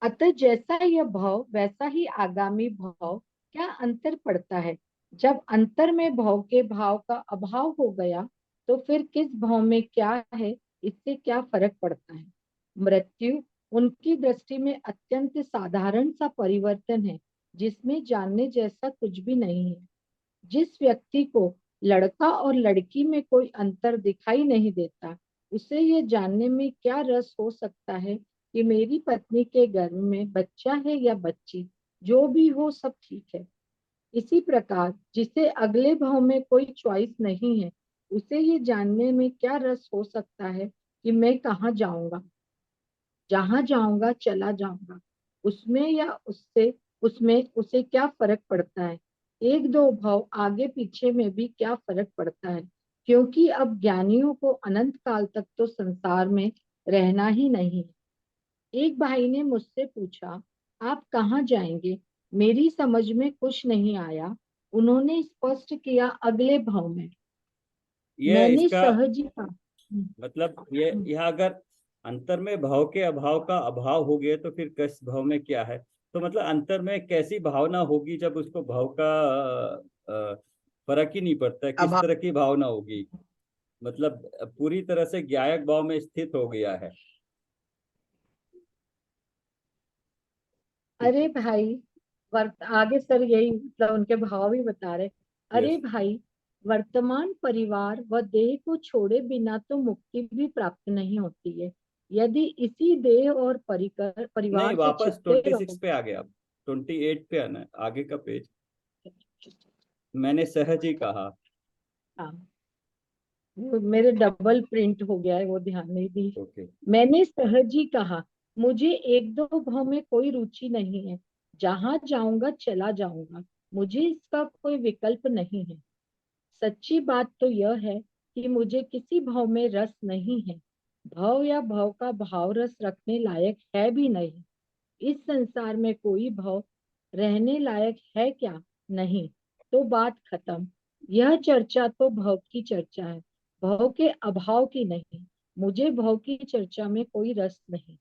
अतः जैसा यह भाव वैसा ही आगामी भाव। क्या अंतर पड़ता है? जब अंतर में भाव के भाव का अभाव हो गया तो फिर किस भाव में क्या है, इससे क्या फर्क पड़ता है? मृत्यु उनकी दृष्टि में अत्यंत साधारण सा परिवर्तन है, जिसमें जानने जैसा कुछ भी नहीं है। जिस व्यक्ति को लड़का और लड़की में कोई अंतर दिखाई नहीं देता, उसे ये जानने में क्या रस हो सकता है कि मेरी पत्नी के गर्भ में बच्चा है या बच्ची, जो भी हो सब ठीक है। इसी प्रकार जिसे अगले भाव में कोई चॉइस नहीं है, उसे ये जानने में क्या रस हो सकता है कि मैं कहाँ जाऊंगा, जहां जाऊंगा चला जाऊंगा, उसमें या उससे उसमें उसे क्या फर्क पड़ता है? एक दो भाव आगे पीछे में भी क्या फर्क पड़ता है, क्योंकि अब ज्ञानियों को अनंत काल तक तो संसार में रहना ही नहीं है। एक भाई ने मुझसे पूछा, आप कहाँ जाएंगे? मेरी समझ में कुछ नहीं आया। उन्होंने स्पष्ट किया, अगले भाव में। ये मैंने इसका सहज ही कहा। मतलब ये हम्म, यह अगर अंतर में भाव के अभाव का अभाव हो गया तो फिर किस भाव में क्या है? तो मतलब अंतर में कैसी भावना होगी जब उसको भाव का फर्क ही नहीं पड़ता है, किस अब तरह की भावना होगी? मतलब पूरी तरह से ज्ञायक भाव में स्थित हो गया है। अरे भाई, आगे सर यही मतलब उनके भाव ही बता रहे। यस। अरे भाई, वर्तमान परिवार व देह को छोड़े बिना तो मुक्ति भी प्राप्त नहीं होती है। यदि इसी देह और परिकर नहीं, परिवार से वापस छिपते 26 रहो। पे आ गया, अब 28 पे आना है, आगे का पेज। मैंने सहज ही कहा। हाँ, वो मेरे डबल प्रिंट हो गया है, वो ध्यान नहीं दी। ओके। मैंने सहज ही कहा, मुझे एक दो भाव में कोई रुचि नहीं है। जहां जाऊंगा चला जाऊंगा, मुझे इसका कोई विकल्प नहीं है। सच्ची बात तो यह है कि मुझे किसी भाव में रस नहीं है। भाव या भाव का भाव रस रखने लायक है भी नहीं। इस संसार में कोई भाव रहने लायक है क्या? नहीं। तो बात खत्म। यह चर्चा तो भाव की चर्चा है, भाव के अभाव की नहीं। मुझे भाव की चर्चा में कोई रस नहीं।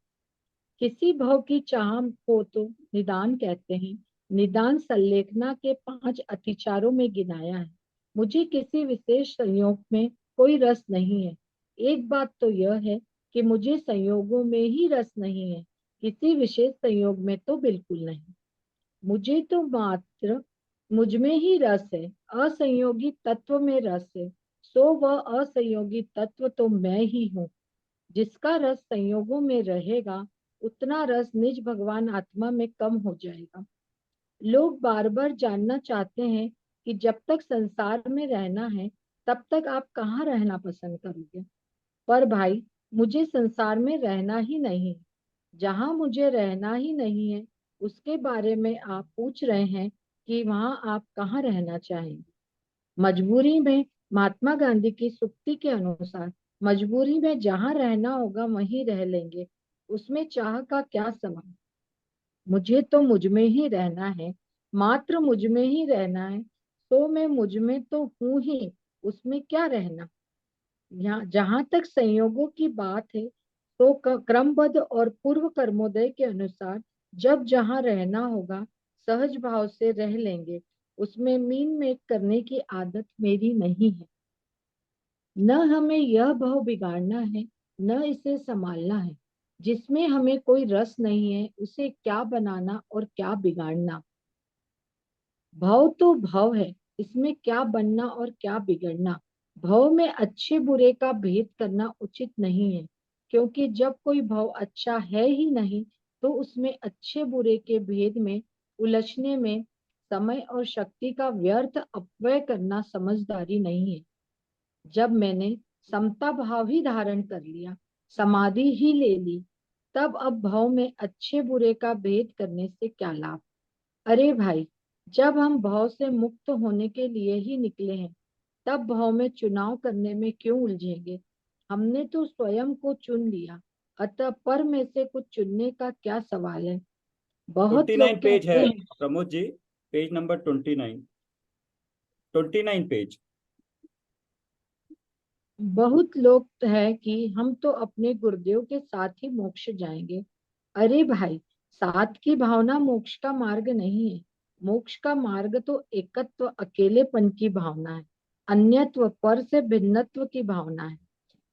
किसी भाव की चाह को तो निदान कहते हैं। निदान संलेखना के 5 अतिचारों में गिनाया है। मुझे किसी विशेष संयोग में कोई रस नहीं है। एक बात तो यह है कि मुझे संयोगों में ही रस नहीं है, किसी विशेष संयोग में तो बिल्कुल नहीं। मुझे तो मात्र मुझ में ही रस है, असंयोगी तत्व में रस है। सो वह असंयोगी तत्व तो मैं ही हूँ। जिसका रस संयोगों में रहेगा, उतना रस निज भगवान आत्मा में कम हो जाएगा। लोग बार बार जानना चाहते हैं कि जब तक संसार में रहना है, तब तक आप कहाँ रहना पसंद करोगे? पर भाई, मुझे संसार में रहना ही नहीं है। जहां मुझे रहना ही नहीं है, उसके बारे में आप पूछ रहे हैं कि वहां आप कहाँ रहना चाहेंगे। मजबूरी में, महात्मा गांधी की सूक्ति के अनुसार, मजबूरी में जहां रहना होगा वहीं रह लेंगे। उसमें चाह का क्या सवाल? मुझे तो मुझ में ही रहना है, मात्र मुझ में ही रहना है। तो मैं मुझ में तो हूं ही, उसमें क्या रहना? यहाँ जहां तक संयोगों की बात है, तो क्रमबद्ध और पूर्व कर्मोदय के अनुसार जब जहां रहना होगा, सहज भाव से रह लेंगे। उसमें मीन मेक करने की आदत मेरी नहीं है। न हमें यह भाव बिगाड़ना है, न इसे संभालना है। जिसमें हमें कोई रस नहीं है, उसे क्या बनाना और क्या बिगाड़ना। भाव तो भाव है, इसमें क्या बनना और क्या बिगड़ना। भाव में अच्छे बुरे का भेद करना उचित नहीं है, क्योंकि जब कोई भाव अच्छा है ही नहीं, तो उसमें अच्छे बुरे के भेद में उलझने में समय और शक्ति का व्यर्थ अपव्यय करना समझदारी नहीं है। जब मैंने समता भाव ही धारण कर लिया, समाधि ही ले ली, तब अब भाव में अच्छे बुरे का भेद करने से क्या लाभ? अरे भाई, जब हम भाव से मुक्त होने के लिए ही निकले हैं, तब भाव में चुनाव करने में क्यों उलझेंगे? हमने तो स्वयं को चुन लिया, अतः पर में से कुछ चुनने का क्या सवाल है? बहुत 29 लोग पेज कहते है हैं Pramod ji, page number 29, 29 page. बहुत लोग है कि हम तो अपने गुरुदेव के साथ ही मोक्ष जाएंगे। अरे भाई, साथ की भावना मोक्ष का मार्ग नहीं है। मोक्ष का मार्ग तो एकत्व, अकेलेपन की भावना है, अन्यत्व, पर से भिन्नत्व की भावना है।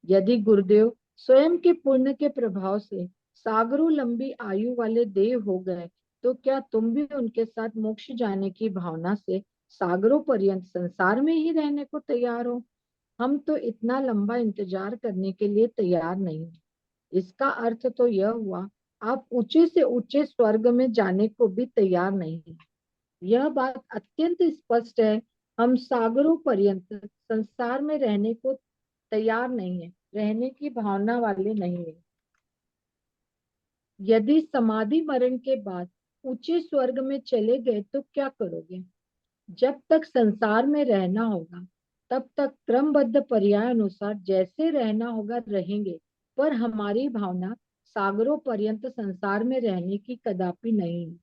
यदि गुरुदेव स्वयं के पुण्य के प्रभाव से सागरों लंबी आयु वाले देव हो गए, तो क्या तुम भी उनके साथ मोक्ष जाने की भावना से सागरों पर्यंत संसार में ही रहने को तैयार हो? हम तो इतना लंबा इंतजार करने के लिए तैयार नहीं। इसका अर्थ तो यह हुआ, आप ऊंचे से ऊंचे स्वर्ग में जाने को भी तैयार नहीं हैं। यह बात अत्यंत स्पष्ट है। हम सागरों पर्यंत संसार में रहने को तैयार नहीं है, रहने की भावना वाले नहीं है। यदि समाधि मरण के बाद ऊंचे स्वर्ग में चले गए तो क्या करोगे? जब तक संसार में रहना होगा, तब तक क्रमबद्ध पर्याय अनुसार जैसे रहना होगा रहेंगे, पर हमारी भावना सागरों पर्यंत संसार में रहने की कदापि नहीं है।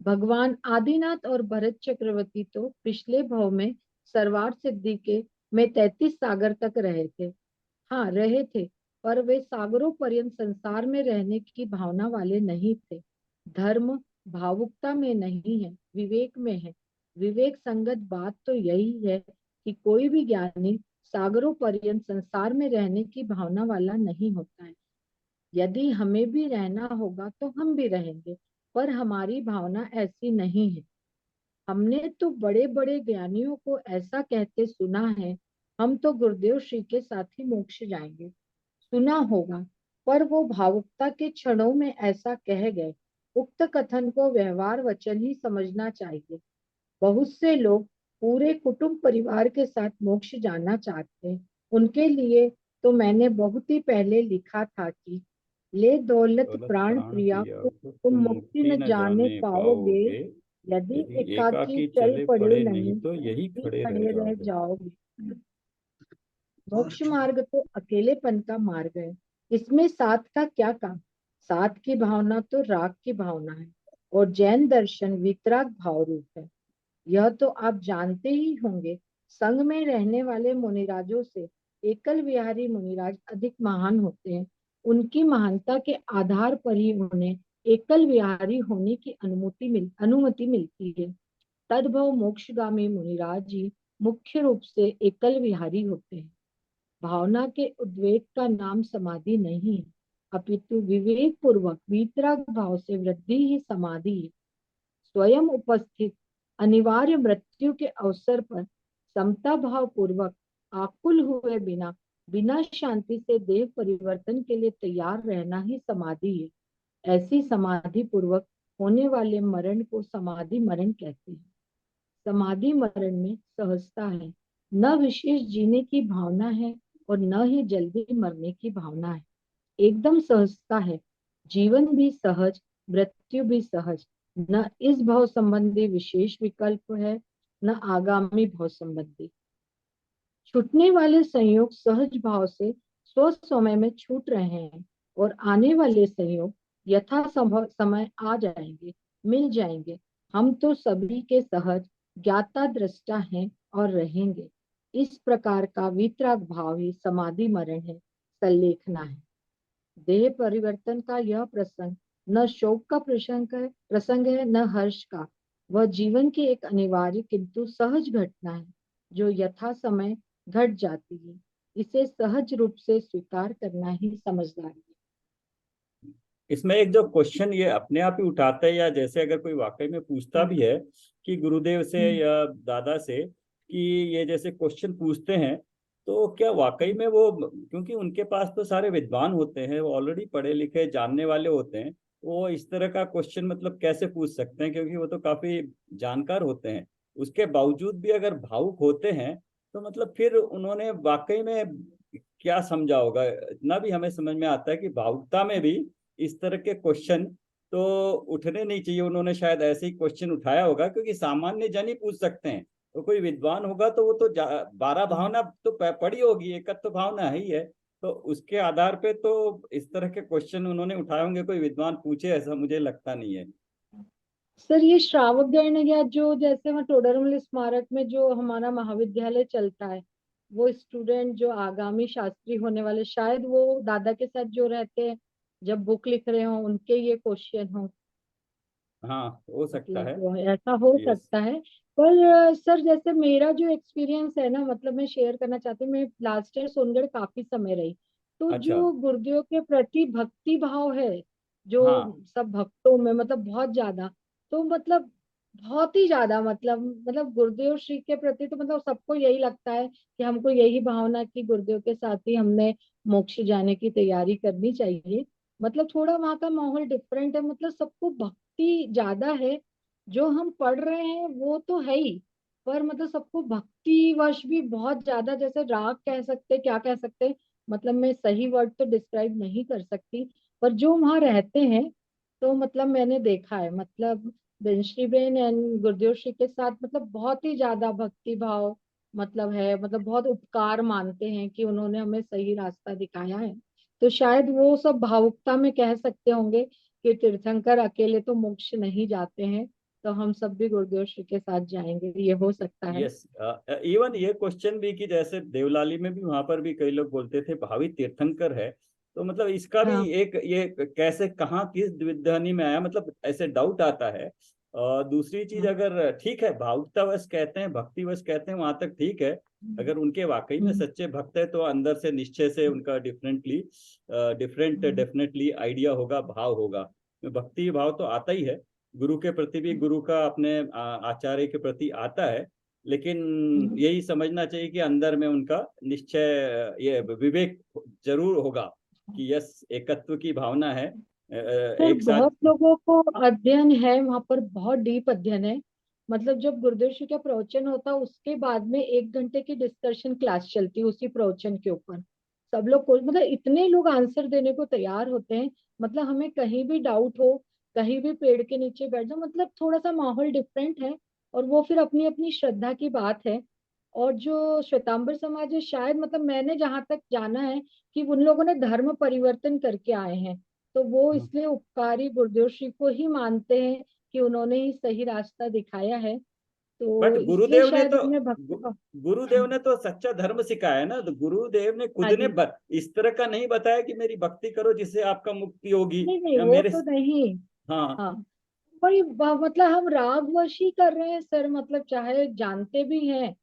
भगवान आदिनाथ और भरत चक्रवर्ती तो पिछले भव में सरवार सिद्धि के में 33 सागर तक रहे थे। हाँ, रहे थे, पर वे सागरों पर्यंत संसार में रहने की भावना वाले नहीं थे। धर्म भावुकता में नहीं है, विवेक में है। विवेक संगत बात तो यही है कि कोई भी ज्ञानी सागरों पर्यंत संसार में रहने की भावना वाला नहीं होता है। यदि हमें भी रहना होगा तो हम भी रहेंगे, पर हमारी भावना ऐसी नहीं है। हमने तो बड़े बड़े ज्ञानियों को ऐसा कहते सुना है, हम तो गुरुदेव श्री के साथ ही मोक्ष जाएंगे। सुना होगा, पर वो भावुकता के क्षणों में ऐसा कह गए। उक्त कथन को व्यवहार वचन ही समझना चाहिए। बहुत से लोग पूरे कुटुंब परिवार के साथ मोक्ष जाना चाहते हैं। उनके लिए तो मैंने बहुत ही पहले लिखा था कि ले दौलत दौलत प्राण प्राण प्रिया पिया को को तुम तुम मुक्ति मुक्ति न न जाने जाने पाओगे। पाओगे। यदि यदि एकाकी एकाकी चल चले पड़े पड़े नहीं नहीं, तो यही यहीं खड़े रह खड़े रह जाओगे। जाओगे। मोक्ष मार्ग तो अकेलेपन का मार्ग है। इसमें साथ का क्या काम? साथ की भावना तो राग की भावना है, और जैन दर्शन वितराग भाव रूप है। यह तो आप जानते ही होंगे। संघ में रहने वाले मुनिराजों से एकल विहारी मुनिराज अधिक महान होते हैं। उनकी महानता के आधार पर ही उन्हें एकल विहारी होने की अनुमति मिलती है। तद्भव मोक्षगामी मुनिराज ही मुख्य रूप से एकल विहारी होते हैं। भावना के उद्वेग का नाम समाधि नहीं है, अपितु विवेक पूर्वक वीतराग भाव से वृद्धि ही समाधि है। स्वयं उपस्थित अनिवार्य मृत्यु के अवसर पर समता भाव पूर्वक आकुल हुए बिना बिना शांति से देह परिवर्तन के लिए तैयार रहना ही समाधि है। ऐसी समाधि पूर्वक होने वाले मरण को समाधि मरण कहते हैं। समाधि मरण में सहजता है, न विशेष जीने की भावना है और न ही जल्दी मरने की भावना है। एकदम सहजता है। जीवन भी सहज, मृत्यु भी सहज। न इस भाव संबंधी विशेष विकल्प है, न आगामी भाव संबंधी। छूटने वाले संयोग सहज भाव से स्व समय में छूट रहे हैं, और आने वाले संयोग यथा संभव समय आ जाएंगे, मिल जाएंगे। हम तो सभी के सहज ज्ञाता दृष्टा हैं और रहेंगे। इस प्रकार का वितराग भाव ही समाधि मरण है, संलेखना है। देह परिवर्तन का यह प्रसंग न शोक का प्रसंग है, न हर्ष का। वह जीवन की एक अनिवार्य किंतु सहज घटना है, जो यथा समय घट जाती है। इसे सहज रूप से स्वीकार करना ही समझदारी है। इसमें एक जो क्वेश्चन ये अपने आप ही उठाता है, या जैसे अगर कोई वाकई में पूछता हाँ। भी है कि गुरुदेव से हम्म, या दादा से कि ये जैसे क्वेश्चन पूछते हैं, तो क्या वाकई हम्म, में वो, क्योंकि उनके पास तो सारे विद्वान होते हैं, वो ऑलरेडी पढ़े लिखे जानने वाले होते हैं, वो इस तरह का क्वेश्चन मतलब कैसे पूछ सकते हैं, क्योंकि वो तो काफी जानकार होते हैं। उसके बावजूद भी अगर भावुक होते हैं, तो मतलब फिर उन्होंने वाकई में क्या समझा होगा। इतना भी हमें समझ में आता है कि भावुकता में भी इस तरह के क्वेश्चन तो उठने नहीं चाहिए। उन्होंने शायद ऐसे ही क्वेश्चन उठाया होगा, क्योंकि सामान्य जन ही पूछ सकते हैं। तो कोई विद्वान होगा तो वो तो 12 भावना तो पढ़ी होगी, एक तो भावना ही है। तो उसके आधार पे तो इस तरह के क्वेश्चन उन्होंने उठाए होंगे, कोई विद्वान पूछे ऐसा मुझे लगता नहीं है। सर, ये श्रावक गण या जो जैसे वहाँ टोडरमल स्मारक में जो हमारा महाविद्यालय चलता है, वो स्टूडेंट जो आगामी शास्त्री होने वाले, शायद वो दादा के साथ जो रहते हैं, जब बुक लिख रहे हो उनके ये क्वेश्चन हो। हाँ, हो सकता मतलब है। वो ऐसा हो यस। सकता है। पर सर जैसे मेरा जो एक्सपीरियंस है ना, मतलब मैं शेयर करना चाहती हूँ। मैं लास्ट ईयर सोनगढ़ काफी समय रही। तो अच्छा। जो गुरुदेव के प्रति भक्ति भाव है, जो हाँ। सब भक्तों में मतलब बहुत ज्यादा, तो मतलब बहुत ही ज्यादा, मतलब गुरुदेव श्री के प्रति तो मतलब सबको यही लगता है कि हमको यही भावना कि गुरुदेव के साथ ही हमने मोक्ष जाने की तैयारी करनी चाहिए। मतलब थोड़ा वहाँ का माहौल डिफरेंट है, मतलब सबको भक्ति ज्यादा है। जो हम पढ़ रहे हैं वो तो है ही, पर मतलब सबको भक्ति वश भी बहुत ज्यादा, जैसे राग कह सकते, क्या कह सकते, मतलब मैं सही वर्ड तो डिस्क्राइब नहीं कर सकती। पर जो वहां रहते हैं, तो मतलब मैंने देखा है, मतलब बंशी बेन एंड गुरुदेव श्री के साथ मतलब बहुत ही ज्यादा भक्ति भाव मतलब है, मतलब बहुत उपकार मानते हैं कि उन्होंने हमें सही रास्ता दिखाया है। तो शायद वो सब भावुकता में कह सकते होंगे कि तीर्थंकर अकेले तो मोक्ष नहीं जाते हैं, तो हम सब भी गुरुदेव श्री के साथ जाएंगे, ये हो सकता है। यस। इवन ये क्वेश्चन भी कि जैसे देवलाली में भी वहां पर भी कई लोग बोलते थे भावी तीर्थंकर है, तो मतलब इसका भी हाँ। एक ये कैसे कहाँ किस द्विध्वनि में आया, मतलब ऐसे डाउट आता है। और दूसरी चीज, हाँ। अगर ठीक है भावुकतावश कहते हैं भक्तिवश कहते हैं वहां तक ठीक है। हम्म। अगर उनके वाकई में हम्म। सच्चे भक्त है तो अंदर से निश्चय से उनका डिफरेंट हम्म। डेफिनेटली आइडिया होगा, भाव होगा। भक्ति भाव तो आता ही है, गुरु के प्रति भी, गुरु का अपने आचार्य के प्रति आता है। लेकिन हम्म। यही समझना चाहिए कि अंदर में उनका निश्चय, ये विवेक जरूर होगा कि यस, एकत्व की भावना है, सर एक साथ। बहुत लोगों को अध्ययन है वहां पर, बहुत डीप अध्ययन है। मतलब जब गुरुदेव श्री का प्रवचन होता है उसके बाद में 1 घंटे की डिस्कशन क्लास चलती है उसी प्रवचन के ऊपर। सब लोग को मतलब इतने लोग आंसर देने को तैयार होते हैं। मतलब हमें कहीं भी डाउट हो, कहीं भी पेड़ के नीचे बैठ जाओ, मतलब थोड़ा सा माहौल डिफरेंट है। और वो फिर अपनी अपनी श्रद्धा की बात है। और जो श्वेतांबर समाज है, शायद मतलब मैंने जहां तक जाना है कि उन लोगों ने धर्म परिवर्तन करके आए हैं। तो वो इसलिए उपकारी गुरुदेव श्री को ही मानते हैं कि उन्होंने ही सही रास्ता दिखाया है। बट तो इसलिए शायद उनमें भक्ति का। गुरुदेव ने तो सच्चा धर्म सिखाया है ना, तो गुरुदेव ने खुद हाँ ने जी। इस तरह का नहीं बताया कि मेरी भक्ति करो जिससे आपका मुक्ति होगी, नहीं नहीं, या वो मेरे। तो नहीं। हाँ। हाँ। वही मतलब हम रागवश ही कर रहे हैं सर, मतलब चाहे जानते भी हैं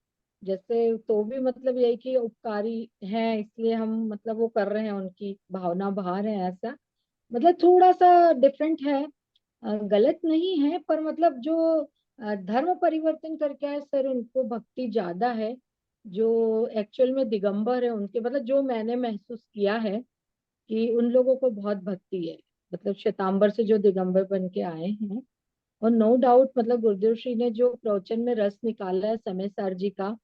जैसे, तो भी मतलब यही कि उपकारी हैं इसलिए हम मतलब वो कर रहे हैं, उनकी भावना बहा रहे हैं ऐसा। मतलब थोड़ा सा डिफरेंट है। गलत नहीं है, पर मतलब जो धर्म परिवर्तन करके आए सर, उनको भक्ति ज्यादा है। जो एक्चुअल में दिगंबर है उनके, मतलब जो मैंने महसूस किया है कि उन लोगों को बहुत भक्ति है। मतलब श्वेतांबर से जो दिगंबर बन के आए हैं। और नो डाउट मतलब गुरुदेव श्री ने जो प्रवचन में रस निकाला है समय सार जी का,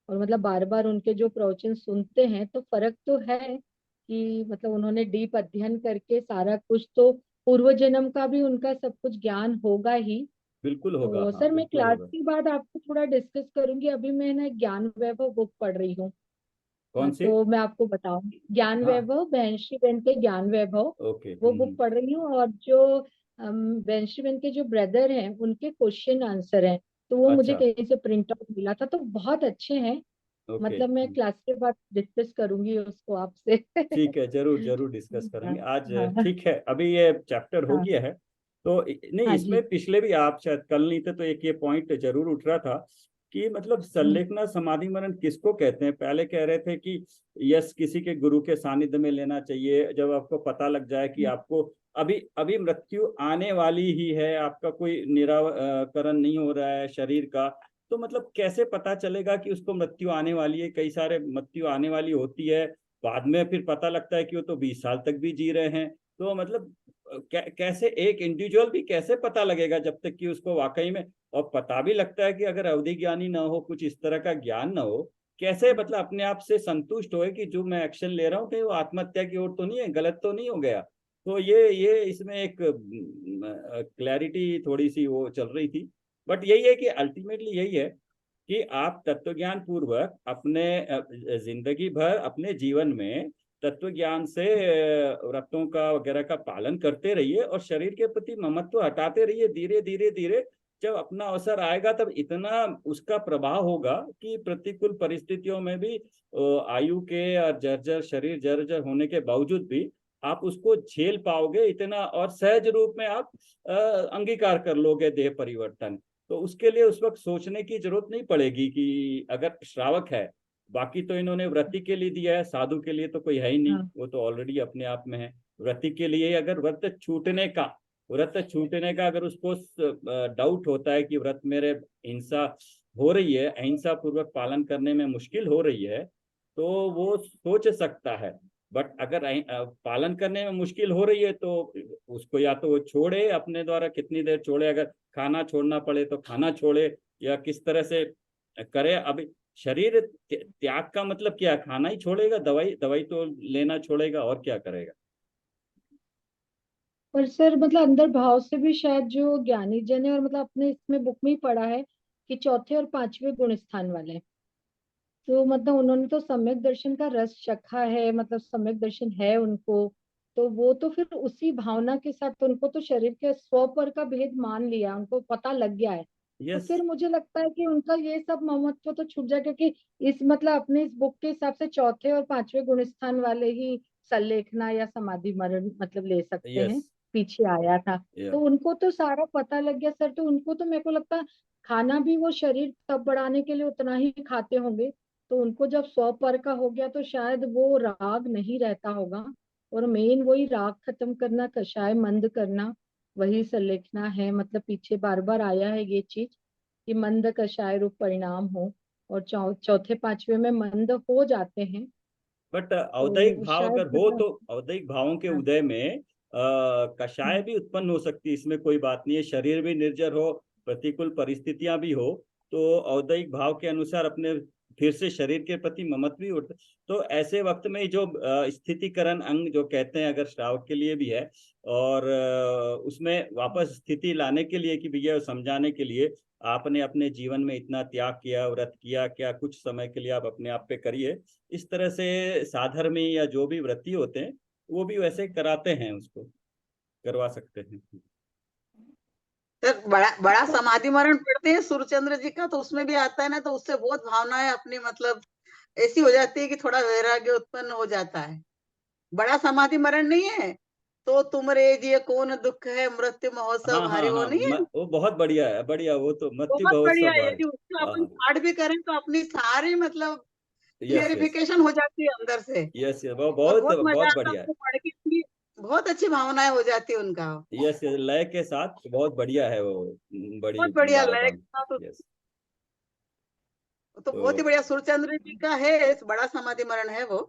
और मतलब बार बार उनके जो प्रवचन सुनते हैं तो फर्क तो है कि मतलब उन्होंने डीप अध्ययन करके सारा कुछ, तो पूर्व जन्म का भी उनका सब कुछ ज्ञान होगा ही। बिल्कुल होगा, तो हाँ सर मैं बिल्कुल क्लास होगा। के बाद आपको थोड़ा डिस्कस करूंगी, अभी मैं ना ज्ञान वैभव बुक पढ़ रही हूँ। कौन सी? तो मैं आपको बताऊंगी ज्ञान हाँ। वैभव, बहनश्री बेन के ज्ञान वैभव। ओके। वो बुक पढ़ रही हूँ। और जो बहनश्री बेन के जो ब्रदर हैं उनके क्वेश्चन आंसर हैं, तो वो मुझे अच्छा। कहीं से प्रिंट आउट मिला था, तो बहुत अच्छे हैं। ओके। मतलब मैं क्लास के बाद डिस्कस करूंगी उसको आपसे। ठीक है, जरूर जरूर डिस्कस हाँ। करेंगे आज। हाँ। ठीक है, अभी ये चैप्टर हो हाँ। गया है। तो नहीं, हाँ इसमें जी। पिछले भी आप शायद कल नहीं थे तो एक ये पॉइंट जरूर उठ रहा था कि मतलब हम्म। संलेखना समाधि मरण किसको कहते हैं। पहले कह रहे थे कि यस, किसी के गुरु के सानिध्य में लेना चाहिए जब आपको पता लग जाए कि आपको अभी अभी मृत्यु आने वाली ही है, आपका कोई निराकरण नहीं हो रहा है शरीर का। तो मतलब कैसे पता चलेगा कि उसको मृत्यु आने वाली है? कई सारे मृत्यु आने वाली होती है, बाद में फिर पता लगता है कि वो तो 20 साल तक भी जी रहे हैं। तो मतलब कैसे एक इंडिविजुअल भी कैसे पता लगेगा जब तक कि उसको वाकई में, और पता भी लगता है कि अगर अवधि ज्ञानी ना हो, कुछ इस तरह का ज्ञान ना हो, कैसे मतलब अपने आप से संतुष्ट होए कि जो मैं एक्शन ले रहा हूँ कहीं वो आत्महत्या की ओर तो नहीं है, गलत तो नहीं हो गया। तो ये इसमें एक क्लैरिटी थोड़ी सी वो चल रही थी। बट यही है कि अल्टीमेटली यही है कि आप तत्वज्ञान पूर्वक अपने जिंदगी भर अपने जीवन में तत्व ज्ञान से व्रतों का वगैरह का पालन करते रहिए और शरीर के प्रति ममत्व हटाते रहिए। धीरे धीरे धीरे जब अपना अवसर आएगा तब इतना उसका प्रभाव होगा कि प्रतिकूल परिस्थितियों में भी आयु के और जर्जर शरीर जर्जर होने के बावजूद भी आप उसको झेल पाओगे इतना, और सहज रूप में आप अंगीकार कर लोगे देह परिवर्तन। तो उसके लिए उस वक्त सोचने की जरूरत नहीं पड़ेगी कि अगर श्रावक है, बाकी तो इन्होंने व्रती के लिए दिया है, साधु के लिए तो कोई है ही नहीं, हाँ वो तो ऑलरेडी अपने आप में है। व्रती के लिए अगर व्रत छूटने का अगर उसको डाउट होता है कि व्रत मेरे हिंसा हो रही है, अहिंसा पूर्वक पालन करने में मुश्किल हो रही है, तो वो सोच सकता है। बट अगर पालन करने में मुश्किल हो रही है तो उसको या तो वो छोड़े, अपने द्वारा कितनी देर छोड़े, अगर खाना छोड़ना पड़े तो खाना छोड़े, या किस तरह से करे। अब शरीर त्याग का मतलब क्या है? खाना ही छोड़ेगा? दवाई दवाई तो लेना छोड़ेगा, और क्या करेगा? पर सर मतलब अंदर भाव से भी शायद जो ज्ञानी जन है, और मतलब अपने इसमें बुक में ही पढ़ा है कि चौथे और पांचवे गुण स्थान वाले हैं। तो मतलब उन्होंने तो सम्यक दर्शन का रस चखा है, मतलब सम्यक दर्शन है उनको। तो वो तो फिर उसी भावना के साथ, तो उनको तो शरीर के स्व पर का भेद मान लिया, उनको पता लग गया है। तो यस। फिर मुझे लगता है कि उनका ये सब ममत्व तो छूट जाए, क्योंकि इस मतलब अपने इस बुक के हिसाब से चौथे और पांचवे गुण स्थान वाले ही संलेखना या समाधि मरण मतलब ले सकते यस। हैं। पीछे आया था। या तो उनको तो सारा पता लग गया सर, तो उनको तो मेरे को लगता है खाना भी वो शरीर तब बढ़ाने के लिए उतना ही खाते होंगे। तो उनको जब 100 पर का हो गया तो शायद वो राग नहीं रहता होगा। और मेन वही राग खत्म करना, कषाय मंद करना, वही संलेखना है। मतलब पीछे बार बार आया है ये चीज कि मंद कषाय रूप परिणाम हो, और चौथे पांचवे में मंद हो जाते हैं। बट औदैहिक तो भाव शायद अगर हो तो मतलब औदैहिक भावों के हाँ। उदय में कषाय हम्म, भी उत्पन्न हो सकती है, इसमें कोई बात नहीं है। शरीर भी निर्जर हो, प्रतिकूल परिस्थितियां भी हो, तो औदैहिक भाव के अनुसार अपने फिर से शरीर के प्रति ममत्व भी उठता। तो ऐसे वक्त में जो स्थितिकरण अंग जो कहते हैं, अगर श्रावक के लिए भी है, और उसमें वापस स्थिति लाने के लिए कि भैया समझाने के लिए, आपने अपने जीवन में इतना त्याग किया, व्रत किया, क्या कुछ समय के लिए आप अपने आप पे करिए। इस तरह से साधर्मी या जो भी व्रती होते हैं वो भी वैसे कराते हैं, उसको करवा सकते हैं। सर बड़ा बड़ा समाधि मरण पढ़ते हैं सूर्यचंद्र जी का, तो उसमें भी आता है ना, तो उससे बहुत भावनाएं अपनी मतलब ऐसी हो जाती है कि थोड़ा वैराग्य उत्पन्न हो जाता है। बड़ा समाधि मरण नहीं है, तो तुमरे ये कौन दुख है मृत्यु महोत्सव हाँ भारी, हाँ वो हाँ, नहीं है। वो बहुत बढ़िया है, बढ़िया। वो तो मृत्यु बहुत महोत्सव बढ़िया है, भारी। यदि उसको अपन हाँ। पाठ भी करें तो अपनी सारी मतलब यस यस। क्लियरिफिकेशन हो जाती है अंदर से। यस यस, वो और बहुत बहुत मजा बहुत आता है बढ़िया है। उसको पढ़ के, इतनी बहुत अच्छी भावनाएं हो जाती है उनका। यस यस, लय के साथ बहुत बढ़िया है वो। बड़ी बहुत बढ़िया लय बात। के साथ यस। तो बहुत ही तो बढ़िया सूर्यचंद्र जी का है, बड़ा समाधि मरण है वो।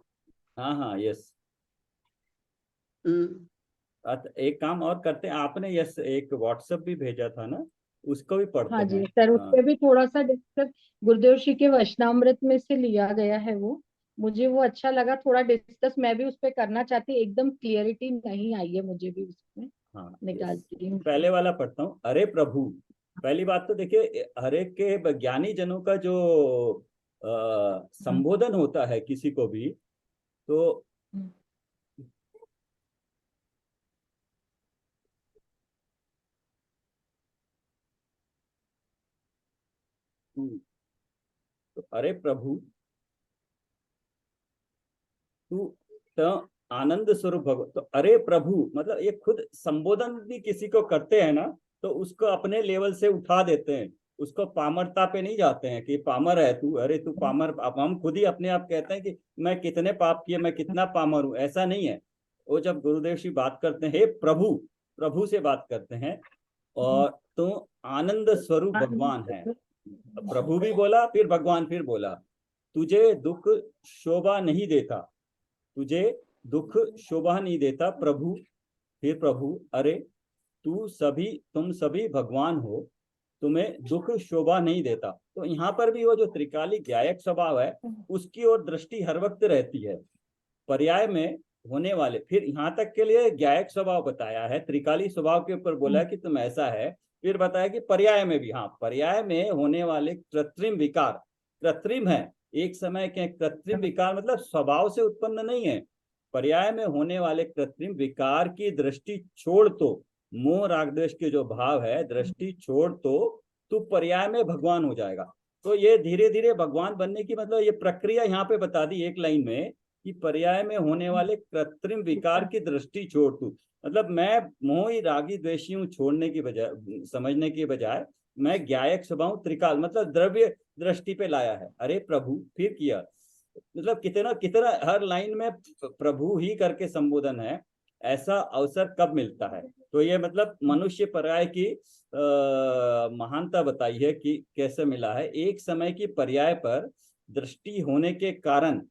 हाँ हाँ। यस। हम्म। एक काम और करते हैं, आपने यस एक व्हाट्सएप भी भेजा था ना, उसको भी पढ़ते हाँ हैं। जी सर, हाँ। उसपे भी थोड़ा सा डिस्कस गुरुदेव श्री के वचनामृत में से लिया गया है वो। मुझे वो अच्छा लगा, थोड़ा डिस्कस मैं भी उस पे करना चाहती, एकदम क्लियरिटी नहीं आई है मुझे भी उसमें। हाँ। यस। निकालती हूँ पहले फिर। वाला पढ़ता हूँ। अरे प्रभु, पहली बात तो देखिए, हर एक के ज्ञानी जनों का जो हम्म, संबोधन होता है किसी को भी, तो हम्म, तो अरे प्रभु तू तो आनंद स्वरूप भगवान, तो अरे प्रभु मतलब ये खुद संबोधन भी किसी को करते हैं ना, तो उसको अपने लेवल से उठा देते हैं। उसको पामरता पे नहीं जाते हैं कि पामर है तू, अरे तू पामर। अब हम खुद ही अपने आप कहते हैं कि मैं कितने पाप किए, मैं कितना पामर हूं, ऐसा नहीं है। वो जब गुरुदेव श्री बात करते हैं, हे प्रभु, प्रभु से बात करते हैं, हम्म, और तो आनंद स्वरूप भगवान है। प्रभु भी बोला, फिर भगवान फिर बोला, तुझे दुख शोभा नहीं देता, तुझे दुख शोभा नहीं देता प्रभु। फिर प्रभु, अरे तुम सभी भगवान हो, तुम्हें दुख शोभा नहीं देता। तो यहाँ पर भी वो जो त्रिकाली गायक स्वभाव है, उसकी ओर दृष्टि हर वक्त रहती है। पर्याय में होने वाले, फिर यहाँ तक के लिए गायक स्वभाव बताया है, त्रिकाली स्वभाव के ऊपर बोला कि तुम ऐसा है। फिर बताया कि पर्याय में भी, हाँ पर्याय में होने वाले कृत्रिम विकार, कृत्रिम है एक समय के। कृत्रिम विकार मतलब स्वभाव से उत्पन्न नहीं है। पर्याय में होने वाले कृत्रिम विकार की दृष्टि छोड़ तो, मोह राग द्वेष के जो भाव है, दृष्टि छोड़ तो तू पर्याय में भगवान हो जाएगा। तो ये धीरे धीरे भगवान बनने की मतलब ये प्रक्रिया यहाँ पे बता दी एक लाइन में, कि पर्याय में होने वाले कृत्रिम विकार की दृष्टि छोड़ तू। मतलब मैं मोही रागी द्वेषी हूँ छोड़ने की बजाय, समझने की बजाय मैं ज्ञायक स्वभाव त्रिकाल मतलब द्रव्य दृष्टि पे लाया है। अरे प्रभु, फिर किया, मतलब कितना कितना हर लाइन में प्रभु ही करके संबोधन है। ऐसा अवसर कब मिलता है? तो ये मतलब मनुष्य पर्याय की महानता बताई है कि कैसे मिला है। एक समय की पर्याय पर दृष्टि होने के कारण,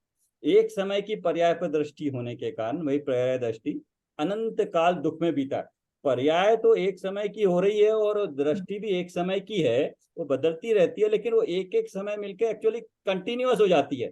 एक समय की पर्याय पर दृष्टि होने के कारण वही पर्याय दृष्टि अनंत काल दुख में बीता। पर्याय तो एक समय की हो रही है और दृष्टि भी एक समय की है, वो बदलती रहती है, लेकिन वो एक एक समय मिलकर एक्चुअली कंटिन्यूअस हो जाती है।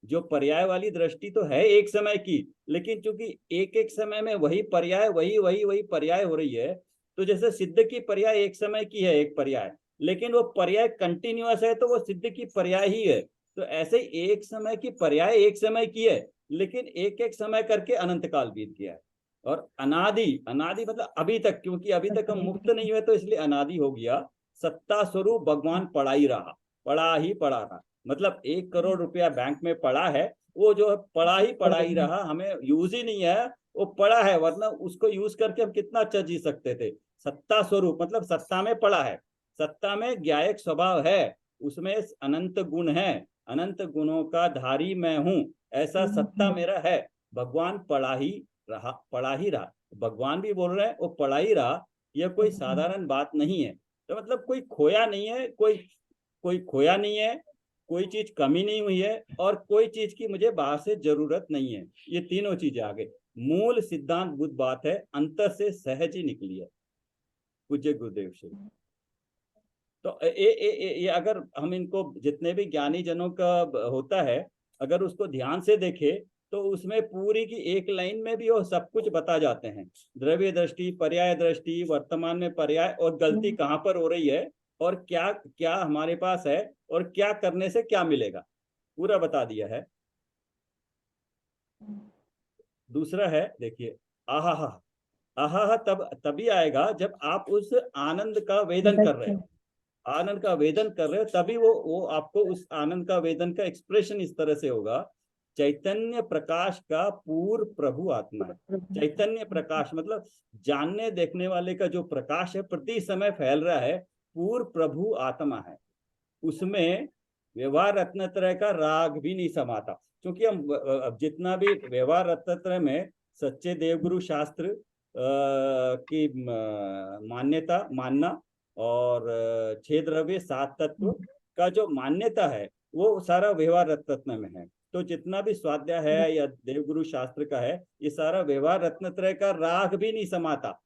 जो पर्याय वाली दृष्टि तो है एक समय की, लेकिन चूंकि एक एक समय में वही पर्याय वही वही वही पर्याय हो रही है, तो जैसे सिद्ध की पर्याय एक समय की है एक पर्याय, लेकिन वो पर्याय कंटिन्यूअस है तो वो सिद्ध की पर्याय ही है। तो ऐसे ही एक समय की पर्याय एक समय की है, लेकिन एक एक समय करके अनंत काल बीत गया है। और अनादि, अनादि मतलब अभी तक, क्योंकि अभी तक हम मुक्त नहीं हुए तो इसलिए अनादि हो गया। सत्ता स्वरूप भगवान पड़ा ही रहा, पड़ा ही पड़ा रहा। मतलब 1 करोड़ रुपया बैंक में पड़ा है, वो जो पड़ा ही रहा, हमें यूज ही नहीं है, वो पड़ा है, वरना उसको यूज करके हम कितना अच्छा जी सकते थे। सत्ता स्वरूप मतलब सत्ता में पड़ा है, सत्ता में ज्ञायक स्वभाव है, उसमें अनंत गुण है, अनंत गुणों का धारी मैं हूं, ऐसा सत्ता मेरा है। भगवान पड़ा ही रहा, पड़ा ही रहा। भगवान भी बोल रहे हैं वो पड़ा ही रहा, यह कोई साधारण बात नहीं है। तो मतलब कोई खोया नहीं है, कोई कोई खोया नहीं है, कोई चीज कमी नहीं हुई है, और कोई चीज की मुझे बाहर से जरूरत नहीं है। ये तीनों चीजें आगे मूल सिद्धांत बुद्ध बात है, अंतर से सहज ही निकली है पूज्य गुरुदेव से। तो ये अगर हम इनको जितने भी ज्ञानी जनों का होता है, अगर उसको ध्यान से देखे तो उसमें पूरी की एक लाइन में भी वो सब कुछ बता जाते हैं। द्रव्य दृष्टि, पर्याय दृष्टि, वर्तमान में पर्याय, और गलती कहाँ पर हो रही है, और क्या क्या हमारे पास है, और क्या करने से क्या मिलेगा, पूरा बता दिया है। दूसरा है, देखिए, आहा, आहा तब तभी आएगा जब आप उस आनंद का वेदन कर रहे हो, आनंद का वेदन कर रहे हो, तभी वो आपको उस आनंद का वेदन का एक्सप्रेशन इस तरह से होगा। चैतन्य प्रकाश का पूर्ण प्रभु आत्मा है। चैतन्य प्रकाश मतलब जानने देखने वाले का जो प्रकाश है, प्रति समय फैल रहा है, पूर्ण प्रभु आत्मा है। उसमें व्यवहार रत्नत्रय का राग भी नहीं समाता, क्योंकि हम जितना भी व्यवहार रत्नत्रय में सच्चे देवगुरु शास्त्र की मान्यता मानना, और 6 द्रव्य 7 तत्व का जो मान्यता है, वो सारा व्यवहार रत्न में है। तो जितना भी स्वाध्याय है या देवगुरु शास्त्र का है, ये सारा व्यवहार रत्नत्रय का राग भी नहीं समाता,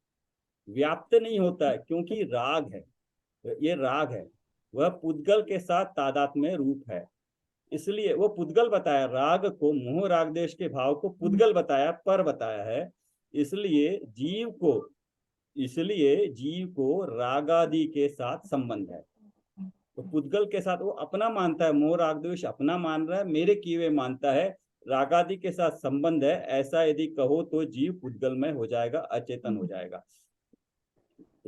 व्याप्त नहीं होता है, क्योंकि राग है, ये राग है, वह पुद्गल के साथ तादात्म्य रूप है। इसलिए वो पुद्गल बताया, राग को, मोह राग देश के भाव को पुद्गल बताया, पर बताया है। इसलिए जीव को रागादि के साथ संबंध है। तो पुद्गल के साथ वो अपना मानता है, मोह राग द्वेष अपना मान रहा है, मेरे किए हुए मानता है, रागादि के साथ संबंध है। ऐसा यदि कहो तो जीव पुद्गल में हो जाएगा, अचेतन हो जाएगा।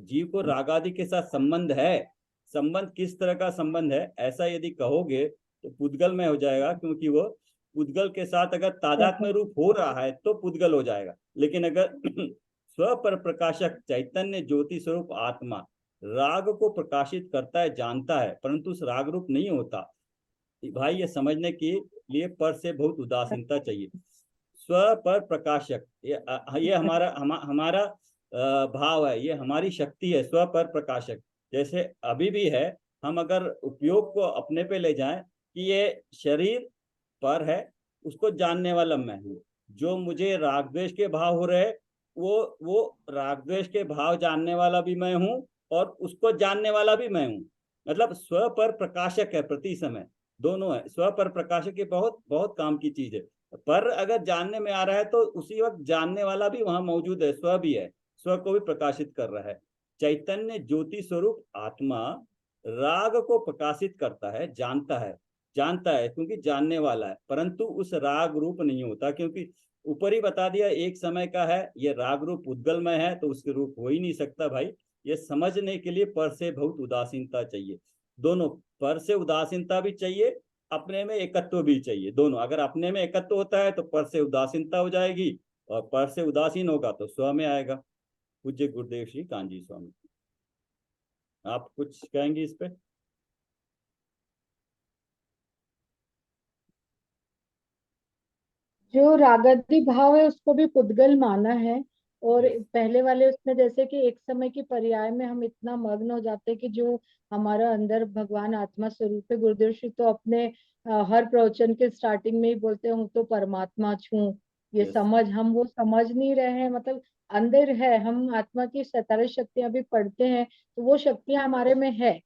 जीव को रागादि के साथ संबंध है, संबंध किस तरह का संबंध है, ऐसा यदि कहोगे तो पुद्गल में हो जाएगा, क्योंकि वो पुद्गल के साथ अगर तादात्म्य रूप हो रहा है तो पुद्गल हो जाएगा। लेकिन अगर स्व पर प्रकाशक चैतन्य ज्योति स्वरूप आत्मा राग को प्रकाशित करता है, जानता है, परंतु उस राग रूप नहीं होता, भाई ये समझने के लिए पर से बहुत उदासीनता चाहिए। स्व पर प्रकाशक, ये हमारा भाव है, ये हमारी शक्ति है, स्व पर प्रकाशक। जैसे अभी भी है, हम अगर उपयोग को अपने पे ले जाएं कि ये शरीर पर है, उसको जानने वाला मैं हूँ। जो मुझे राग द्वेष के भाव हो रहे, वो राग द्वेष के भाव जानने वाला भी मैं हूँ, और उसको जानने वाला भी मैं हूँ। मतलब स्व पर प्रकाशक है, प्रति समय दोनों है। स्व पर प्रकाशक ये बहुत बहुत काम की चीज है। पर अगर जानने में आ रहा है तो उसी वक्त जानने वाला भी वहां मौजूद है, स्व भी है, स्व को भी प्रकाशित कर रहा है। चैतन्य ज्योति स्वरूप आत्मा राग को प्रकाशित करता है, जानता है क्योंकि जानने वाला है, परंतु उस राग रूप नहीं होता, क्योंकि ऊपर ही बता दिया एक समय का है, ये राग रूप उद्गलमय है, तो उसके रूप हो ही नहीं सकता भाई। ये समझने के लिए पर से बहुत उदासीनता चाहिए। दोनों, पर से उदासीनता भी चाहिए अपने में एकत्व भी चाहिए, दोनों। अगर अपने में एकत्व होता है तो पर से उदासीनता हो जाएगी, और पर से उदासीन होगा तो स्व में आएगा। पूज्य गुरुदेव श्री कांजी स्वामी, आप कुछ कहेंगे इस पे? जो रागादि भाव है उसको भी पुद्गल माना है। और यस पहले वाले उसमें जैसे कि एक समय की पर्याय में हम इतना मग्न हो जाते हैं कि जो हमारा अंदर भगवान आत्मा स्वरूप है, गुरुदेव श्री तो अपने हर प्रवचन के स्टार्टिंग में ही बोलते हैं हूँ तो परमात्मा छू। ये यस समझ हम वो समझ नहीं रहे हैं, मतलब अंदर है, हम आत्मा की 17 शक्तियां भी पढ़ते हैं तो वो शक्तियां हमारे में है,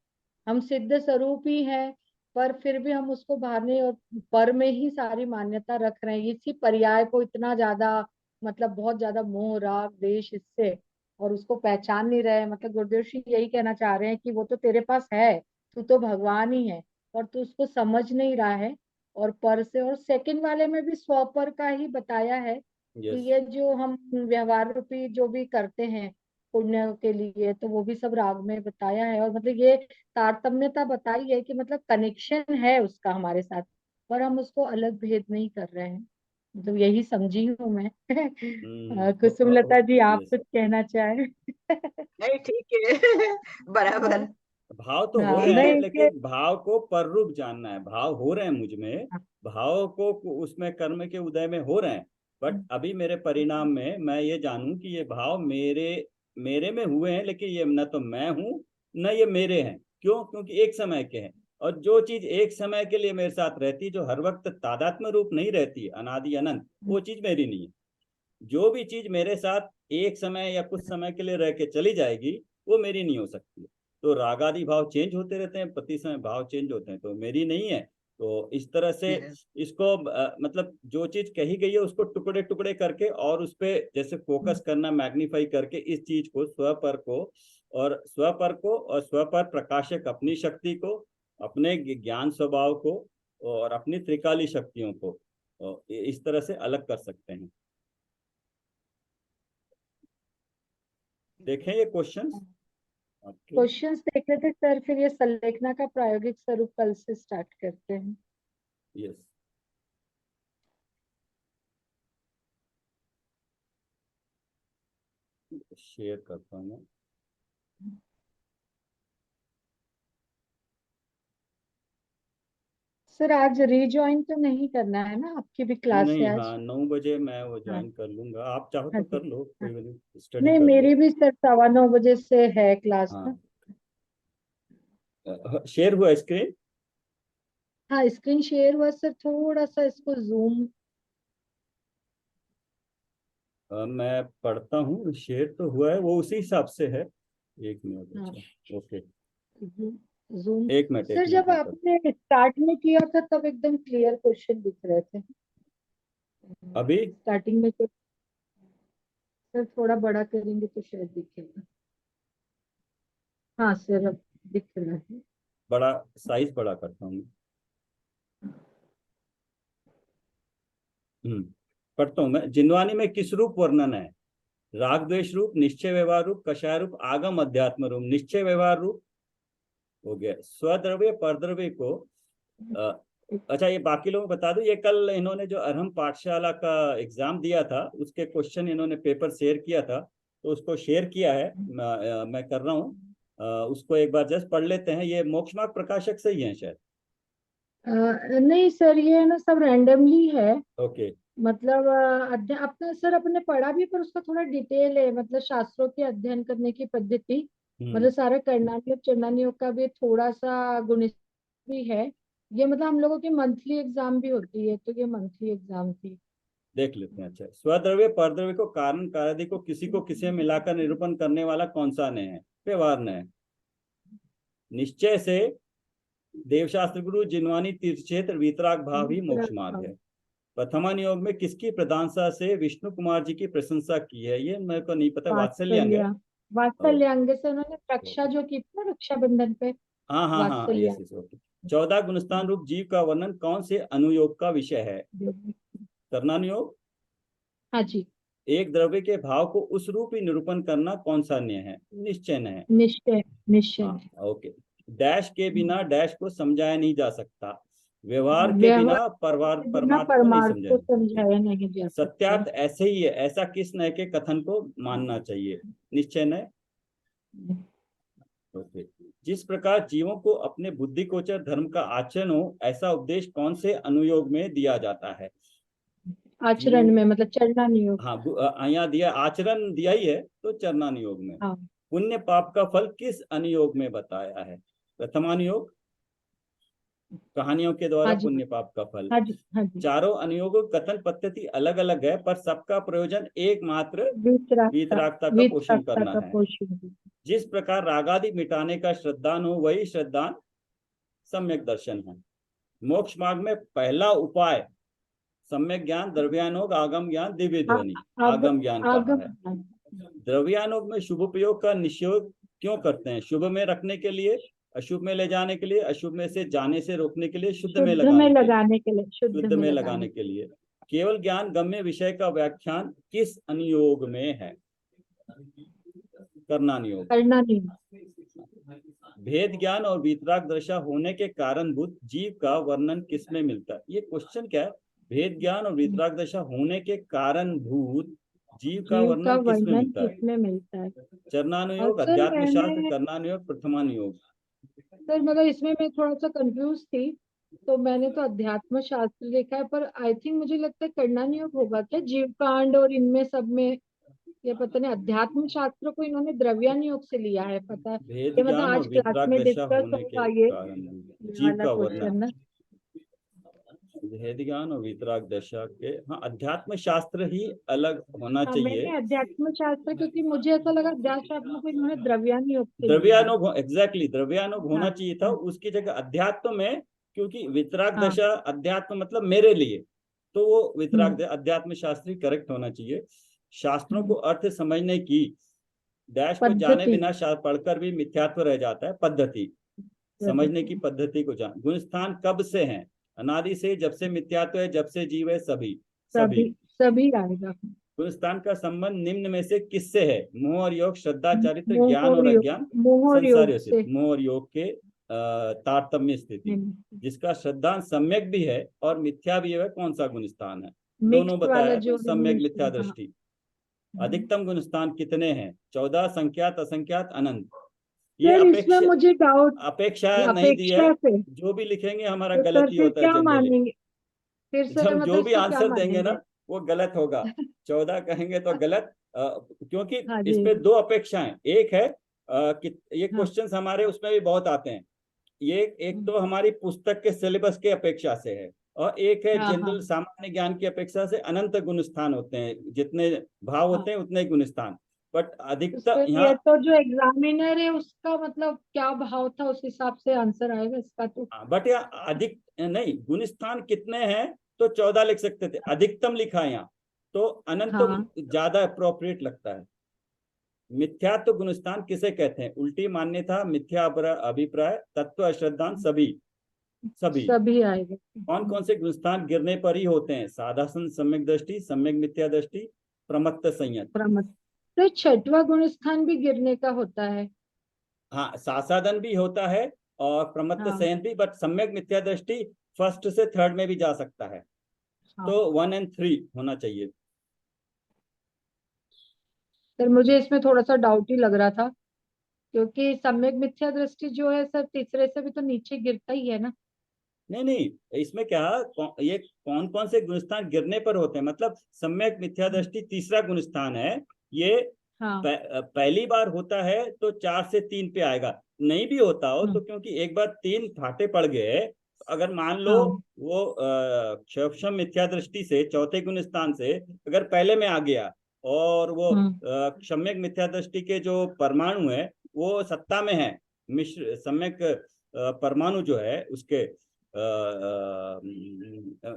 हम सिद्ध स्वरूप ही हैं। पर फिर भी हम उसको बाहर नहीं, और पर में ही सारी मान्यता रख रहे हैं, इसी पर्याय को इतना ज्यादा, मतलब बहुत ज्यादा मोह राग देश इससे, और उसको पहचान नहीं रहे। मतलब गुरुदेव श्री यही कहना चाह रहे हैं कि वो तो तेरे पास है, तू तो भगवान ही है, और तू उसको समझ नहीं रहा है। और पर से, और सेकंड वाले में भी स्वपर का ही बताया है कि यस। ये जो हम व्यवहार रूपी जो भी करते हैं पुण्य के लिए, तो वो भी सब राग में बताया है। और मतलब ये तारतम्यता बताई है कि मतलब कनेक्शन है उसका हमारे साथ, पर हम उसको अलग भेद नहीं कर रहे हैं। तो यही समझी हूँ मैं। कुसुमलता जी, आप यस। कुछ कहना चाहें? नहीं, ठीक है। बराबर। हाँ। भाव तो हो हाँ, रहे हैं, नहीं ये। लेकिन भाव को पर रूप जानना है। भाव हो रहे हैं मुझ में, भाव को उसमें कर्म के उदय में हो रहे हैं, बट अभी मेरे परिणाम में मैं ये जानूं कि ये भाव मेरे मेरे में हुए हैं, लेकिन ये न तो मैं हूं न ये मेरे हैं। क्यों? क्योंकि एक समय के हैं। और जो चीज एक समय के लिए मेरे साथ रहती, जो हर वक्त तादात्म्य रूप नहीं रहती, अनादि अनंत, वो चीज मेरी नहीं है। जो भी चीज मेरे साथ एक समय या कुछ समय के लिए रह के चली जाएगी, वो मेरी नहीं हो सकती। तो रागादि भाव चेंज होते रहते हैं, प्रति समय भाव चेंज होते हैं, तो मेरी नहीं है। तो इस तरह से यस। इसको मतलब जो चीज कही गई है उसको टुकड़े टुकड़े करके और उस पे जैसे फोकस करना, मैग्नीफाई करके इस चीज को, स्वपर को, और स्वपर को और स्वपर प्रकाशक अपनी शक्ति को, अपने ज्ञान स्वभाव को और अपनी त्रिकाली शक्तियों को इस तरह से अलग कर सकते हैं। देखें ये क्वेश्चंस आपके। क्वेश्चंस देख रहे थे सर, फिर ये संलेखना का प्रायोगिक स्वरूप कल से स्टार्ट करते हैं। यस। शेयर करता हूँ मैं। सर आज रीजॉइन तो नहीं करना है ना, आपकी भी क्लास नहीं, है आज? हाँ, 9 बजे मैं वो हाँ। ज्वाइन कर लूंगा, आप चाहो हाँ तो जी। कर लो, हाँ। कोई नहीं, स्टडी नहीं, कर लो। मेरी भी सर 9:15 से है क्लास ना। हाँ, शेयर हुआ स्क्रीन? हाँ, स्क्रीन शेयर हुआ सर, थोड़ा सा इसको जूम। मैं पढ़ता हूँ, शेयर तो हुआ है, वो उसी हिसाब से है। 1 मिनट, हाँ, अच्छा, ओके। जूम। एक मिनट, एक सर मिनट जब में कर। आपने स्टार्ट में किया था तब एकदम क्लियर क्वेश्चन दिख रहे थे। अभी स्टार्टिंग में तो सर थोड़ा बड़ा करेंगे तो शायद दिखेगा। हाँ सर, अब दिख रहा है। बड़ा साइज बड़ा करता हूँ। पढ़ता हूँ मैं। जिनवानी में किस रूप वर्णन है? राग द्वेष रूप, निश्चय व्यवहार रूप, कषाय रूप, आगम अध्यात्म रूप। निश्चय व्यवहार रूप हो गया। स्वद्रव्य परद्रव्य को अ, अच्छा, ये बाकी लोगों को बता दूं, ये कल इन्होंने जो अरहम पाठशाला का एग्जाम दिया था उसके क्वेश्चन इन्होंने पेपर शेयर किया था, तो उसको शेयर किया है, मैं कर रहा हूँ। उसको एक बार जस्ट पढ़ लेते हैं। ये मोक्ष मार्ग प्रकाशक से ही है शायद। नहीं सर, ये ना सब रैंडमली है। ओके। मतलब अपने सर अपने पढ़ा भी, पर उसका थोड़ा डिटेल है, मतलब शास्त्रों के अध्ययन करने की पद्धति। हम्म। मतलब सारा करणानी और चंडानी योग का भी थोड़ा सा गुणित भी है। ये मतलब हम लोगों की मंथली एग्जाम भी होती है, तो ये मंथली एग्जाम थी। देख लेते हैं। अच्छा, स्वद्रव्य परद्रव्य को, कारण कार्यादि को, किसी को किसी में मिलाकर निरूपण करने वाला कौन सा नय है? व्यवहार नय। निश्चय से देवशास्त्र गुरु जिनवानी तीर्थ क्षेत्र वीतराग भाव ही मोक्ष मार्ग है। प्रथमा नियोग में किसकी प्रधानता से विष्णु कुमार जी की प्रशंसा की है? ये मेरे को नहीं पता, वात्सल्यांग है। वात्सल्य। वात्सल्यांग से उन्होंने रक्षा जो की थी ना, रक्षाबंधन पे। हाँ हाँ हाँ, यस वात्सल्य। Yes, okay. 14 गुणस्थान रूप जीव का वर्णन कौन से अनुयोग का विषय है? करणानुयोग। हाँ जी। एक द्रव्य के भाव को उस रूप ही निरूपण करना कौन सा न्याय है? निश्चय न्याय है। निश्चय। निश्चय। हाँ, ओके। डैश के बिना डैश को समझाया नहीं जा सकता। व्यवहार के व्यवहार बिना के बिना परमार्थ को नहीं परमार्थ समझा को जा सकता। समझाया नहीं जा सकता। सत्यार्थ ऐसे ही है, ऐसा किस नए के कथन को मानना चाहिए? निश्चय नय। ओके। जिस प्रकार जीवों को अपने बुद्धि गोचर धर्म का आचरण हो, ऐसा उपदेश कौन से अनुयोग में दिया जाता है? आचरण में मतलब चलना नहीं होगा। हाँ, यहाँ दिया, आचरण दिया ही है, तो चरणानुयोग में। हाँ पुण्य पाप का फल किस अनुयोग में बताया है? प्रथमानुयोग, कहानियों के द्वारा हाँ जी पुण्य पाप का फल। हाँ जी हाँ जी। चारों अनुयोगों कथन पद्धति अलग अलग है, पर सबका प्रयोजन एकमात्र वीतरागता, वीतरागता का पोषण वीतरागता करना का है। पोषण। जिस प्रकार रागादि मिटाने का श्रद्धान हो, वही श्रद्धान सम्यक दर्शन है। मोक्ष मार्ग में पहला उपाय सम्यक ज्ञान, द्रव्यानुग, आगम ज्ञान, दिव्य ध्वनि आगम ज्ञान कहा है। आगम द्रव्यानुग में शुभ उपयोग का निषेध क्यों करते हैं? शुभ में रखने के लिए, अशुभ में ले जाने के लिए, अशुभ में से जाने से रोकने के लिए, शुद्ध में शुद्ध में लगाने के लिए। लगाने के लिए, शुद्ध शुद्ध में में लगाने लगाने के लिए। केवल ज्ञान गम्य विषय का व्याख्यान किस अनुयोग में है? करणानुयोग। करना नहीं। भेद ज्ञान और वीतराग दशा होने के कारणभूत जीव का वर्णन किसमें मिलता है? ये क्वेश्चन क्या है? भेद ज्ञान और वीतराग दशा होने के कारणभूत जीव का वर्णन किसमें मिलता है? किसमें मिलता है? चरणानुयोग, सर अध्यात्म शास्त्र, मैंने करणानुयोग, प्रथमानुयोग। सर मतलब इसमें मैं थोड़ा सा कंफ्यूज थी, तो मैंने तो अध्यात्म शास्त्र देखा है, पर आई थिंक मुझे लगता है करना नहीं होगा क्या, जीव कांड और इनमें सब में। ये पता नहीं, अध्यात्म शास्त्र को इन्होंने द्रव्यानुयोग से लिया है, पता है। भेद ये मतलब ज्ञान आज और क्लास वीतराग में दशा डिस्कस होने के होगा ये कारणभूत जीव वाला का क्वेश्चन वर्णन। ना। भेद ज्ञान और वीतराग दशा के, हाँ, अध्यात्म शास्त्र ही अलग होना हाँ चाहिए। मैंने अध्यात्म शास्त्र, क्योंकि मुझे ऐसा लगा अध्यात्म शास्त्र को इन्होंने द्रव्यानुयोग से लिया है। द्रव्यानुग, एग्जैक्टली द्रव्यानुग होना हाँ चाहिए था, हाँ उसकी जगह अध्यात्म में, क्योंकि वितराग हाँ। दशा अध्यात्म मतलब मेरे लिए, तो वो वितराग हम्म अध्यात्म शास्त्री करेक्ट होना चाहिए। शास्त्रों को हम्म। अर्थ समझने की डैश को जाने पद्धति। बिना पढ़कर भी मिथ्यात्व रह जाता है। पद्धति, समझने की पद्धति को जान। गुणस्थान कब से है? अनादि से, जब से मिथ्यात्व है, जब से जीव है, सभी सभी। सभी सभी आएगा। गुणस्थान का संबंध निम्न में से किससे है? मोह और योग, श्रद्धा, चारित्र, ज्ञान और मोह अज्ञान, मोह संसार योग स्थिति। से। मोह और योग के तारतम्य स्थिति। जिसका श्रद्धा सम्यक भी है और मिथ्या भी है, कौन सा गुणस्थान है? दोनों मिक्स वाला बताया, तो जो सम्यक मिथ्या हाँ। दृष्टि। अधिकतम गुणस्थान कितने हैं? 14, संख्यात, असंख्यात, अनंत। ये सर इसमें मुझे डाउट, अपेक्षा नहीं दी है। अपेक्षा से, जो भी लिखेंगे हमारा तो गलत सर ही फिर होता है क्या जनरली। मानेंगे? फिर सर जब मतलब जो भी इसको क्या आंसर देंगे मानेंगे? ना, वो गलत होगा। 14 कहेंगे तो गलत, क्योंकि हाँ जी। इसमें दो अपेक्षाएं। एक है कि ये हाँ क्वेश्चंस हमारे उसमें भी बहुत आते हैं। ये एक तो हमारी पुस्तक के सिलेबस के अपेक्षा से है, और एक है हाँ हाँ जनरल सामान्य ज्ञान की अपेक्षा से। अनंत गुणस्थान होते हैं, जितने भाव हाँ। होते हैं उतने गुणस्थान। बट तो अधिकतर सर ये यहाँ, तो जो एग्जामिनर है उसका मतलब क्या भाव था, उस हिसाब से आंसर आएगा इसका तो। बट यहाँ अधिक नहीं, गुणस्थान कितने हैं तो 14 लिख सकते थे, अधिकतम लिखा है यहाँ, तो अनंत तो हाँ ज्यादा अप्रोप्रिएट लगता है। मिथ्यात्व गुणस्थान किसे कहते हैं? उल्टी मान्यता, मिथ्या अभिप्राय, तत्व, अश्रद्धान, सभी सभी। सभी आएगा। कौन कौन से गुणस्थान गिरने पर ही होते हैं? साधासन, सम्यक दृष्टि, सम्यक मिथ्या दृष्टि, प्रमत्त संयत। प्रमत। तो छठवां गुण स्थान भी गिरने का होता है। हाँ, सासादन भी होता है और प्रमत्त हाँ संयत भी, बट सम्यक मिथ्या दृष्टि फर्स्ट से थर्ड में भी जा सकता है। हाँ। तो 1 और 3 होना चाहिए। सर मुझे इसमें थोड़ा सा डाउट ही लग रहा था, क्योंकि सम्यक मिथ्या दृष्टि जो है सर तीसरे से भी तो नीचे गिरता ही है ना। नहीं नहीं, इसमें क्या, ये कौन कौन से गुणस्थान गिरने पर होते हैं, मतलब सम्यक मिथ्या दृष्टि तीसरा गुणस्थान है। ये हाँ। पहली बार होता है तो 4 से 3 पे आएगा। नहीं भी होता हो तो, हम्म, क्योंकि एक बार 3 फाटे पड़ गए, अगर मान लो हाँ वो क्षम मिथ्या दृष्टि से चौथे गुणस्थान से अगर पहले में आ गया, और वो हम्म सम्यक मिथ्या दृष्टि के जो परमाणु है वो सत्ता में है, मिश्र सम्यक परमाणु जो है उसके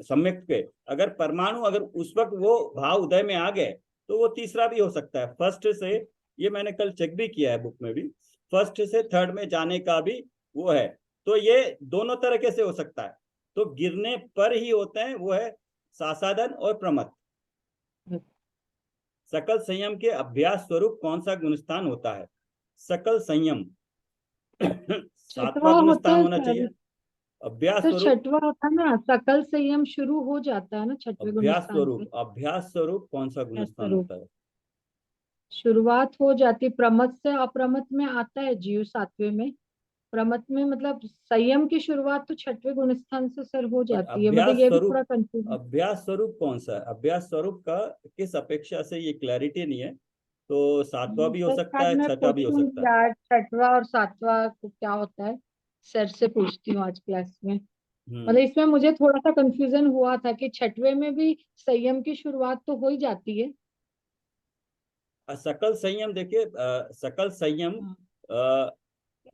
सम्यक के, अगर परमाणु अगर उस वक्त वो भाव उदय में आ गए, तो वो तीसरा भी हो सकता है। फर्स्ट से, ये मैंने कल चेक भी किया है बुक में भी, फर्स्ट से थर्ड में जाने का भी वो है। तो ये दोनों तरीके से हो सकता है। तो गिरने पर ही होते हैं, वो है सासादन और प्रमथ। सकल संयम के अभ्यास स्वरूप कौन सा गुणस्थान होता है? सकल संयम 7वां छठवां होता गुणस्थान है होना चाहिए। सर। अभ्यास तो स्वरूप, छठवा होता ना, सकल संयम शुरू हो जाता है ना छठवे गुणस्थान से। अभ्यास स्वरूप कौन सा या गुणस्थान स्वरूप होता है? शुरुआत हो जाती, प्रमथ से अप्रमथ में आता है जीव सातवें में। प्रमथ में मतलब संयम की शुरुआत तो छठवे गुणस्थान से सर हो बट जाती है, मतलब ये भी थोड़ा कंफ्यूजन। अभ्यास स्वरूप कौन सा है? अभ्यास स्वरूप का किस अपेक्षा से, ये क्लैरिटी नहीं है। तो सातवां भी हो तो सकता शायद है, मैं छठा भी हो सकता पूछूंगी है। यार, छठवा और सातवां को क्या होता है, सर से पूछती हूँ आज क्लास में। मतलब हम्म। इसमें मुझे थोड़ा सा कंफ्यूजन हुआ था कि छठवे में भी संयम की शुरुआत तो हो ही जाती है। सकल संयम देखिए, सकल संयम, हाँ,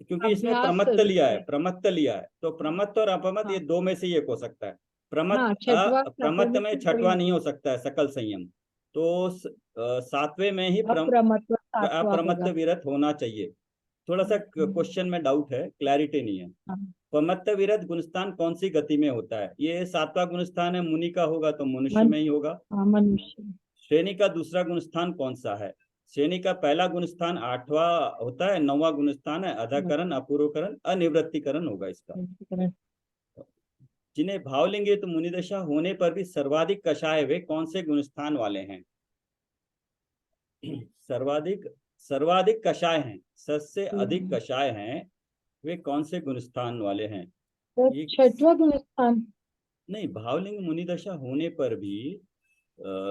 क्योंकि इसमें अभ्यास प्रमत्त स्वरूप लिया है, है। प्रमत्त लिया है, तो प्रमत्त और अपमत्त ये हाँ दो में से एक हो सकता है। प्रमत्त हाँ, छठवा सातवें प्रमत्त में में से कोई छठवा नहीं। नहीं हो सकता है सकल संयम। तो सातवें में ही अप्रमत्व सातवां अप्रमत्त होगा। विरत होना चाहिए। थोड़ा सा हम्म, क्वेश्चन में डाउट है, क्लैरिटी नहीं है। हाँ, प्रमत्त विरत गुणस्थान कौन सी गति में होता है? ये सातवां गुणस्थान है, मुनि का होगा तो मनुष्य मन, में ही होगा। हाँ, मनुष्य। श्रेणी का दूसरा गुणस्थान कौन सा है? श्रेणी का पहला गुणस्थान आठवां होता है, नौवां गुणस्थान है अधाकरण, अपूर्वकरण, अनिवृत्तिकरण होगा इसका। जिन्हें भावलिंगे तो मुनिदशा होने पर भी सर्वाधिक कषाय वे कौन से गुणस्थान वाले हैं? सर्वाधिक, सर्वाधिक कषाय हैं, सबसे अधिक कषाय हैं, वे कौन से गुणस्थान वाले हैं? तो ये छठवा गुणस्थान। नहीं, भावलिंग मुनिदशा होने पर भी